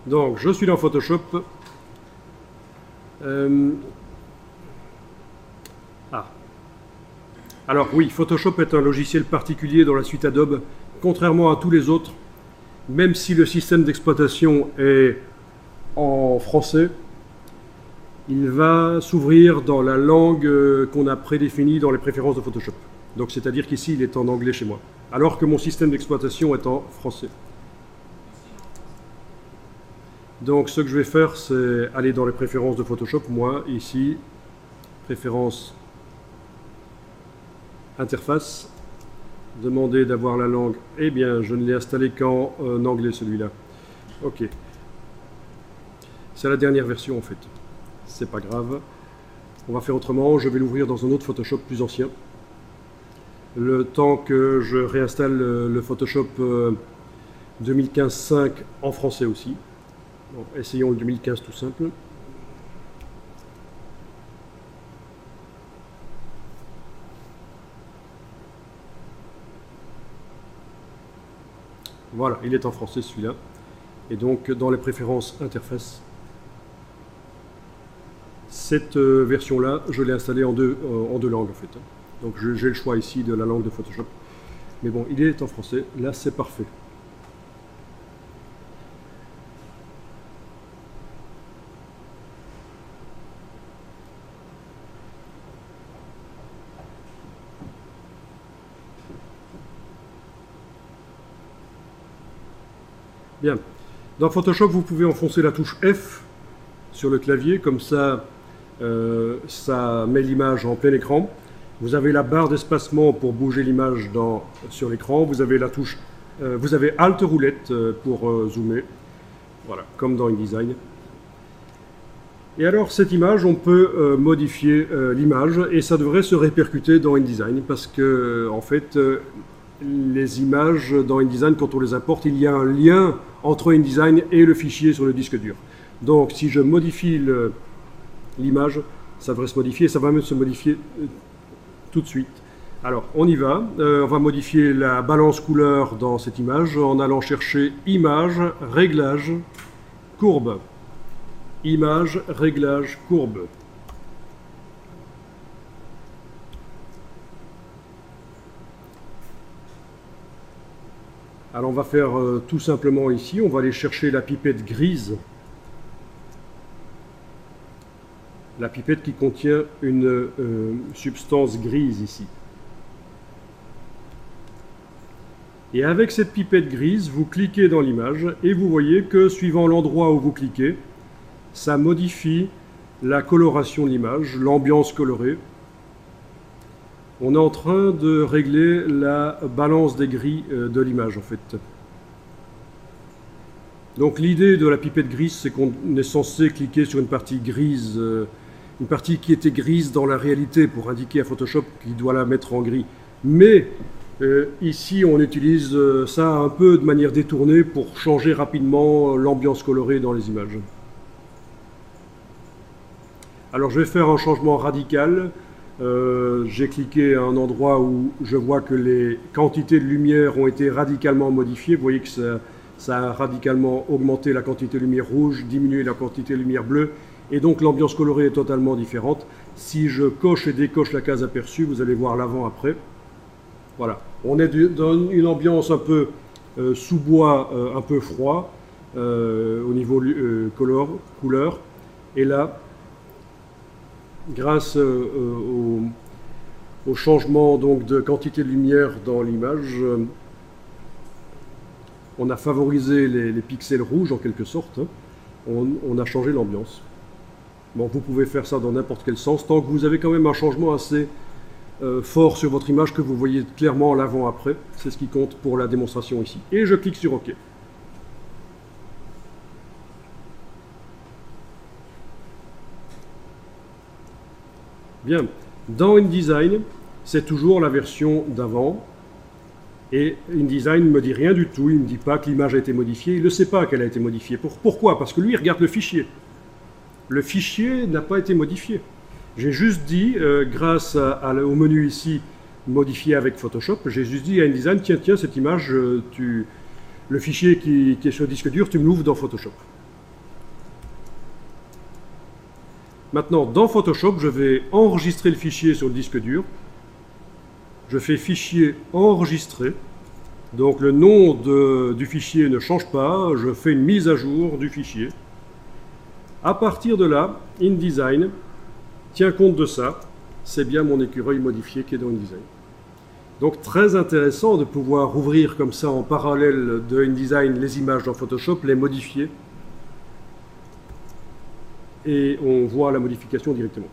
Donc, je suis dans Photoshop. Ah. Alors oui, Photoshop est un logiciel particulier dans la suite Adobe, contrairement à tous les autres. Même si le système d'exploitation est en français, il va s'ouvrir dans la langue qu'on a prédéfinie dans les préférences de Photoshop. Donc c'est-à-dire qu'ici, il est en anglais chez moi, alors que mon système d'exploitation est en français. Donc ce que je vais faire, c'est aller dans les préférences de Photoshop. Moi, ici, préférences interface, demander d'avoir la langue. Eh bien, je ne l'ai installé qu'en anglais, celui-là. Ok. C'est la dernière version, en fait. C'est pas grave. On va faire autrement. Je vais l'ouvrir dans un autre Photoshop plus ancien. Le temps que je réinstalle le Photoshop 2015-5 en français aussi. Bon, essayons le 2015 tout simple. Voilà, il est en français celui-là. Et donc dans les préférences interface, cette version-là, je l'ai installée en deux langues en fait. Donc j'ai le choix ici de la langue de Photoshop. Mais bon, il est en français, là c'est parfait. Bien. Dans Photoshop, vous pouvez enfoncer la touche F sur le clavier, comme ça, ça met l'image en plein écran. Vous avez la barre d'espacement pour bouger l'image sur l'écran. Vous avez la touche, vous avez Alt roulette pour zoomer. Voilà, comme dans InDesign. Et alors, cette image, on peut modifier l'image et ça devrait se répercuter dans InDesign parce que, en fait, les images dans InDesign, quand on les importe, il y a un lien entre InDesign et le fichier sur le disque dur. Donc, si je modifie l'image, ça devrait se modifier, ça va même se modifier tout de suite. Alors, on y va. On va modifier la balance couleur dans cette image en allant chercher Image, Réglage, Courbe. Image, Réglage, Courbe. Alors on va faire tout simplement ici, on va aller chercher la pipette grise. La pipette qui contient une substance grise ici. Et avec cette pipette grise, vous cliquez dans l'image et vous voyez que suivant l'endroit où vous cliquez, ça modifie la coloration de l'image, l'ambiance colorée. On est en train de régler la balance des gris de l'image en fait. Donc l'idée de la pipette grise, c'est qu'on est censé cliquer sur une partie grise, une partie qui était grise dans la réalité pour indiquer à Photoshop qu'il doit la mettre en gris. Mais ici, on utilise ça un peu de manière détournée pour changer rapidement l'ambiance colorée dans les images. Alors je vais faire un changement radical. J'ai cliqué à un endroit où je vois que les quantités de lumière ont été radicalement modifiées. Vous voyez que ça a radicalement augmenté la quantité de lumière rouge, diminué la quantité de lumière bleue, et donc l'ambiance colorée est totalement différente. Si je coche et décoche la case aperçue, vous allez voir l'avant-après. Voilà, on est dans une ambiance un peu sous-bois, un peu froid, au niveau couleur, et là, grâce au changement donc, de quantité de lumière dans l'image, on a favorisé les pixels rouges en quelque sorte, hein. On a changé l'ambiance. Bon, vous pouvez faire ça dans n'importe quel sens, tant que vous avez quand même un changement assez fort sur votre image que vous voyez clairement l'avant-après. C'est ce qui compte pour la démonstration ici. Et je clique sur OK. Bien, dans InDesign, c'est toujours la version d'avant. Et InDesign ne me dit rien du tout, il ne me dit pas que l'image a été modifiée, il ne sait pas qu'elle a été modifiée. Pourquoi? Parce que lui, il regarde le fichier. Le fichier n'a pas été modifié. J'ai juste dit, grâce au menu ici, modifier avec Photoshop, j'ai juste dit à InDesign, tiens, cette image, le fichier qui est sur le disque dur, tu me l'ouvres dans Photoshop. Maintenant, dans Photoshop, je vais enregistrer le fichier sur le disque dur. Je fais fichier enregistré. Donc le nom du fichier ne change pas. Je fais une mise à jour du fichier. À partir de là, InDesign tient compte de ça. C'est bien mon écureuil modifié qui est dans InDesign. Donc très intéressant de pouvoir ouvrir comme ça en parallèle de InDesign les images dans Photoshop, les modifier. Et on voit la modification directement.